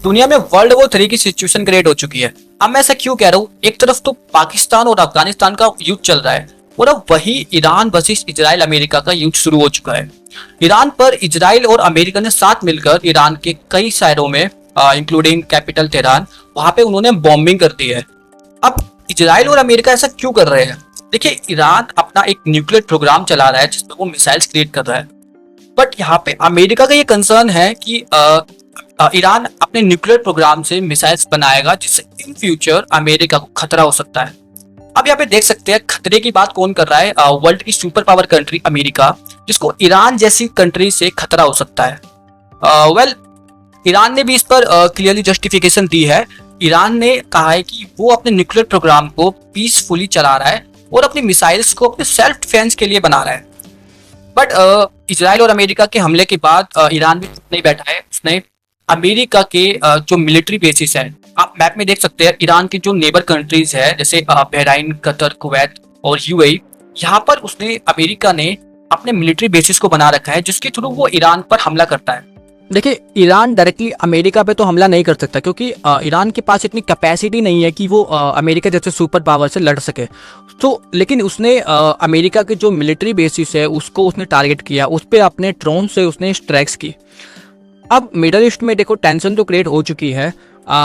दुनिया में world war 3 की सिचुएशन क्रिएट हो चुकी है। अब मैं ऐसा क्यों कह रहा हूँ, एक तरफ तो पाकिस्तान और अफगानिस्तान का युद्ध चल रहा है और अब वही ईरान वर्सेस इजराइल अमेरिका का युद्ध शुरू हो चुका है। ईरान पर इजराइल और अमेरिका ने साथ मिलकर ईरान के कई शहरों में इंक्लूडिंग कैपिटल तेहरान, वहां पे उन्होंने बॉम्बिंग कर दी है। अब इजराइल और अमेरिका ऐसा क्यों कर रहे हैं? देखिए, ईरान अपना एक न्यूक्लियर प्रोग्राम चला रहा है जिसमें वो मिसाइल्स क्रिएट कर रहा है, बट यहाँ पे अमेरिका का ये कंसर्न है कि ईरान अपने न्यूक्लियर प्रोग्राम से मिसाइल्स बनाएगा जिससे इन फ्यूचर अमेरिका को खतरा हो सकता है। अब यहाँ पे देख सकते हैं खतरे की बात कौन कर रहा है, वर्ल्ड की सुपर पावर कंट्री अमेरिका, जिसको ईरान जैसी कंट्री से खतरा हो सकता है। वेल, ईरान ने भी इस पर क्लियरली जस्टिफिकेशन दी है। ईरान ने कहा है कि वो अपने न्यूक्लियर प्रोग्राम को पीसफुली चला रहा है और अपनी मिसाइल्स को अपने सेल्फ डिफेंस के लिए बना रहा है। बट इजराइल और अमेरिका के हमले के बाद ईरान भी नहीं बैठा है, उसने अमेरिका के जो मिलिट्री बेसिस है, आप मैप में देख सकते हैं, ईरान की जो नेबर कंट्रीज है जैसे बहराइन, कतर, कुवैत और यूएई, यहाँ पर उसने अमेरिका ने अपने मिलिट्री बेसिस को बना रखा है जिसके थ्रू वो ईरान पर हमला करता है। देखिए, ईरान डायरेक्टली अमेरिका पे तो हमला नहीं कर सकता क्योंकि ईरान के पास इतनी कैपेसिटी नहीं है कि वो अमेरिका जैसे सुपर पावर से लड़ सके। तो लेकिन उसने अमेरिका के जो मिलिट्री बेसिस है उसको उसने टारगेट किया, उस पर अपने ड्रोन से उसने स्ट्राइक्स की। अब मिडल ईस्ट में देखो टेंशन तो क्रिएट हो चुकी है।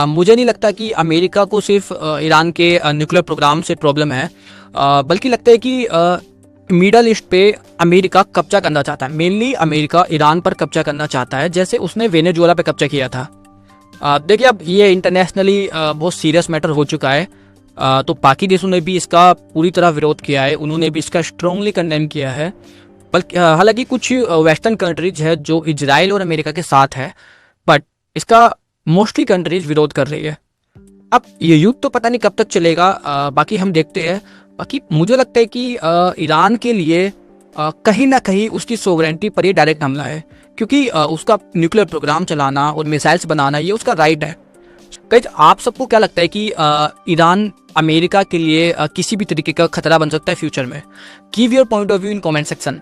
मुझे नहीं लगता कि अमेरिका को सिर्फ ईरान के न्यूक्लियर प्रोग्राम से प्रॉब्लम है, बल्कि लगता है कि मिडल ईस्ट पे अमेरिका कब्जा करना चाहता है। मेनली अमेरिका ईरान पर कब्जा करना चाहता है, जैसे उसने वेनेजुएला पे कब्जा किया था। देखिए, अब ये इंटरनेशनली बहुत सीरियस मैटर हो चुका है। तो बाकी देशों ने भी इसका पूरी तरह विरोध किया है, उन्होंने भी इसका स्ट्रांगली कंडेम किया है। बल्कि हालांकि कुछ वेस्टर्न कंट्रीज है जो इजराइल और अमेरिका के साथ है, बट इसका मोस्टली कंट्रीज विरोध कर रही है। अब ये युद्ध तो पता नहीं कब तक चलेगा, बाकी हम देखते हैं। बाकी मुझे लगता है कि ईरान के लिए कहीं ना कहीं उसकी सोवरेंटी पर ही डायरेक्ट हमला है, क्योंकि उसका न्यूक्लियर प्रोग्राम चलाना और मिसाइल्स बनाना ये उसका राइट है। गाइस, आप सबको क्या लगता है कि ईरान अमेरिका के लिए किसी भी तरीके का खतरा बन सकता है फ्यूचर में? Give your point of view in comment section.